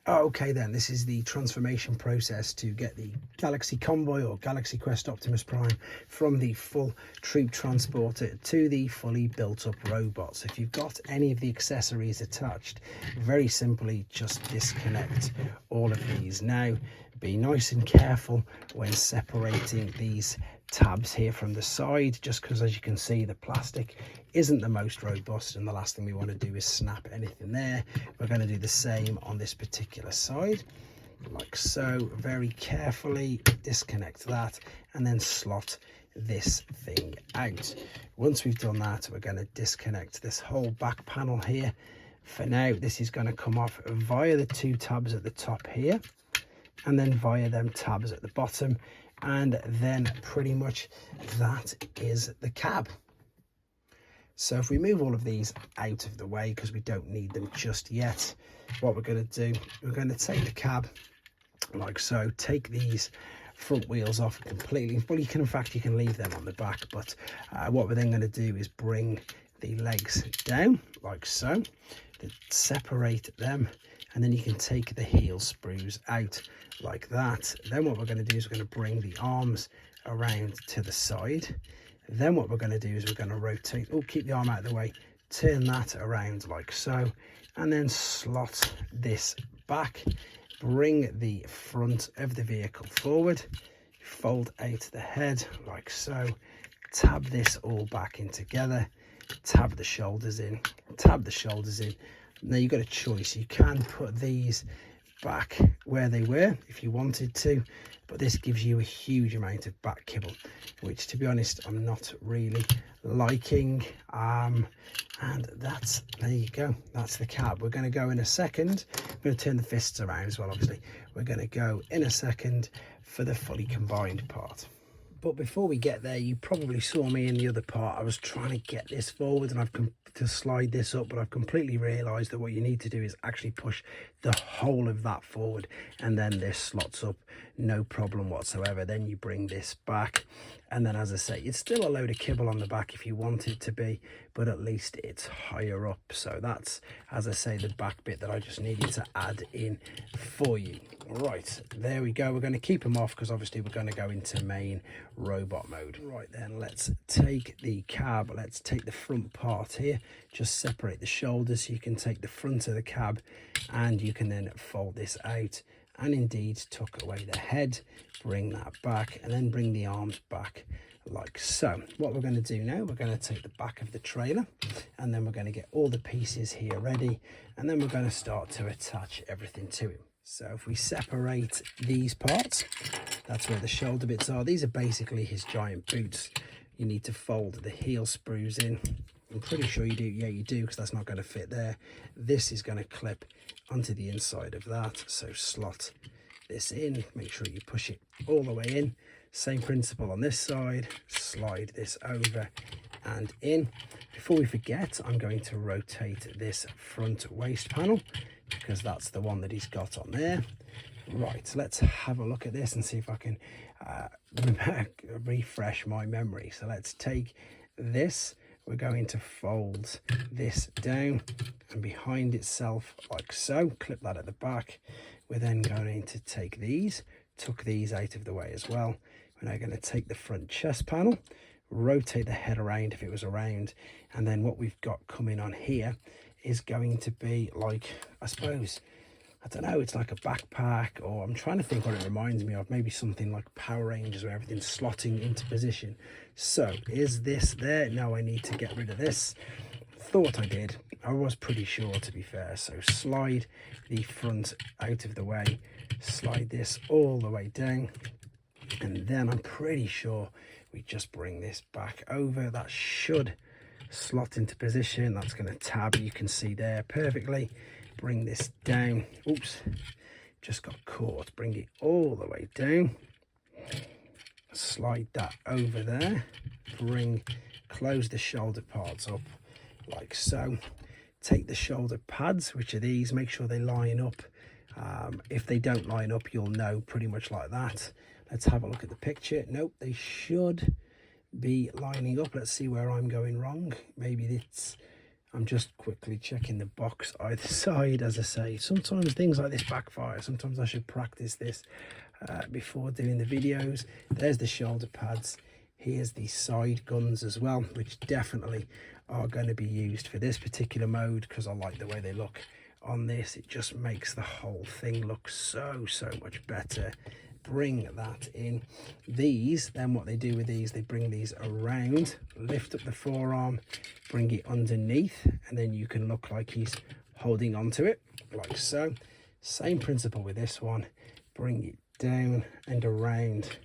Okay then, this is the transformation process to get the Galaxy Convoy or Galaxy Quest Optimus Prime from the full troop transporter to the fully built up robot. So if you've got any of the accessories attached, very simply just disconnect all of these. Now be nice and careful when separating these tabs here from the side, just because as you can see the plastic isn't the most robust, and the last thing we want to do is snap anything there. We're going to do the same on this particular side, like so. Very carefully disconnect that and then slot this thing out. Once we've done that, we're going to disconnect this whole back panel here. For now, this is going to come off via the two tabs at the top here, and then via them tabs at the bottom, and then pretty much that is the cab. So if we move all of these out of the way, because we don't need them just yet, what we're going to do, we're going to take the cab like so, take these front wheels off completely. Well, you can, in fact, you can leave them on the back, but what we're then going to do is bring the legs down like so, separate them, and then you can take the heel sprues out like that. Then what we're going to do is we're going to bring the arms around to the side. Then what we're going to do is we're going to rotate, keep the arm out of the way, turn that around like so, and then slot this back, bring the front of the vehicle forward, fold out the head like so, tab this all back in together, tab the shoulders in, tab the shoulders in. Now you've got a choice. You can put these back where they were if you wanted to, but this gives you a huge amount of back kibble, which, to be honest, I'm not really liking. And there you go, that's the cab. We're going to go in a second. I'm going to turn the fists around as well, obviously. We're going to go in a second for the fully combined part. But before we get there, you probably saw me in the other part. I was trying to get this forward and I've to slide this up, but I've completely realized that what you need to do is actually push the whole of that forward, and then this slots up no problem whatsoever. Then you bring this back, and then, as I say, it's still a load of kibble on the back if you want it to be, but at least it's higher up. So that's, as I say, the back bit that I just needed to add in for you. Right, there we go. We're going to keep them off because obviously we're going to go into main robot mode. Right then, let's take the cab, let's take the front part here, just separate the shoulders so you can take the front of the cab, and you can then fold this out and indeed tuck away the head, bring that back, and then bring the arms back like so. What we're going to do now, we're going to take the back of the trailer, and then we're going to get all the pieces here ready, and then we're going to start to attach everything to it. So if we separate these parts, that's where the shoulder bits are. These are basically his giant boots. You need to fold the heel sprues in. I'm pretty sure you do. Yeah, you do, because that's not going to fit there. This is going to clip onto the inside of that. So slot this in. Make sure you push it all the way in. Same principle on this side. Slide this over and in. Before we forget, I'm going to rotate this front waist panel, because that's the one that he's got on there. Right, let's have a look at this and see if I can refresh my memory. So let's take this, we're going to fold this down and behind itself like so, clip that at the back. We're then going to take these, tuck these out of the way as well. We're now going to take the front chest panel, rotate the head around if it was around, and then what we've got coming on here is going to be like, I suppose, I don't know, it's like a backpack, or I'm trying to think what it reminds me of, maybe something like Power Rangers where everything's slotting into position. So is this there? No, I need to get rid of this. Thought I did, I was pretty sure, to be fair. So slide the front out of the way, slide this all the way down, and then I'm pretty sure we just bring this back over. That should slot into position. That's going to tab, you can see there perfectly. Bring this down. Oops, just got caught. Bring it all the way down, slide that over there, close the shoulder parts up like so. Take the shoulder pads, which are these, make sure they line up. If they don't line up, you'll know pretty much like that. Let's have a look at the picture. Nope, they should be lining up. Let's see where I'm going wrong. Maybe I'm just quickly checking the box either side. As I say, sometimes things like this backfire. Sometimes I should practice this before doing the videos. There's the shoulder pads. Here's the side guns as well, which definitely are going to be used for this particular mode because I like the way they look on this. It just makes the whole thing look so much better. Bring that in. These, then what they do with these, they bring these around, lift up the forearm, bring it underneath, and then you can look like he's holding onto it like so. Same principle with this one. Bring it down and around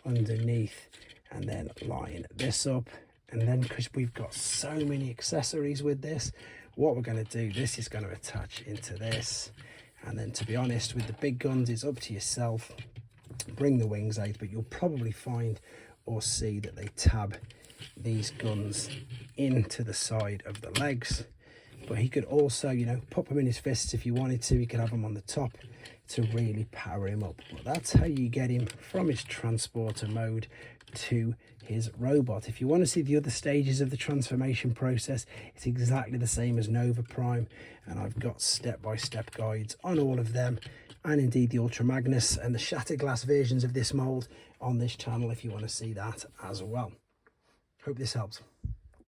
underneath, and then line this up. And then because we've got so many accessories with this, what we're going to do, this is going to attach into this. And then, to be honest, with the big guns, it's up to yourself. Bring the wings out, but you'll probably find or see that they tab these guns into the side of the legs. But he could also, you know, pop them in his fists if you wanted to. He could have them on the top to really power him up. But that's how you get him from his transporter mode to his robot. If you want to see the other stages of the transformation process, it's exactly the same as Nova Prime, and I've got step-by-step guides on all of them, and indeed the Ultra Magnus and the Shattered Glass versions of this mold on this channel if you want to see that as well. Hope this helps.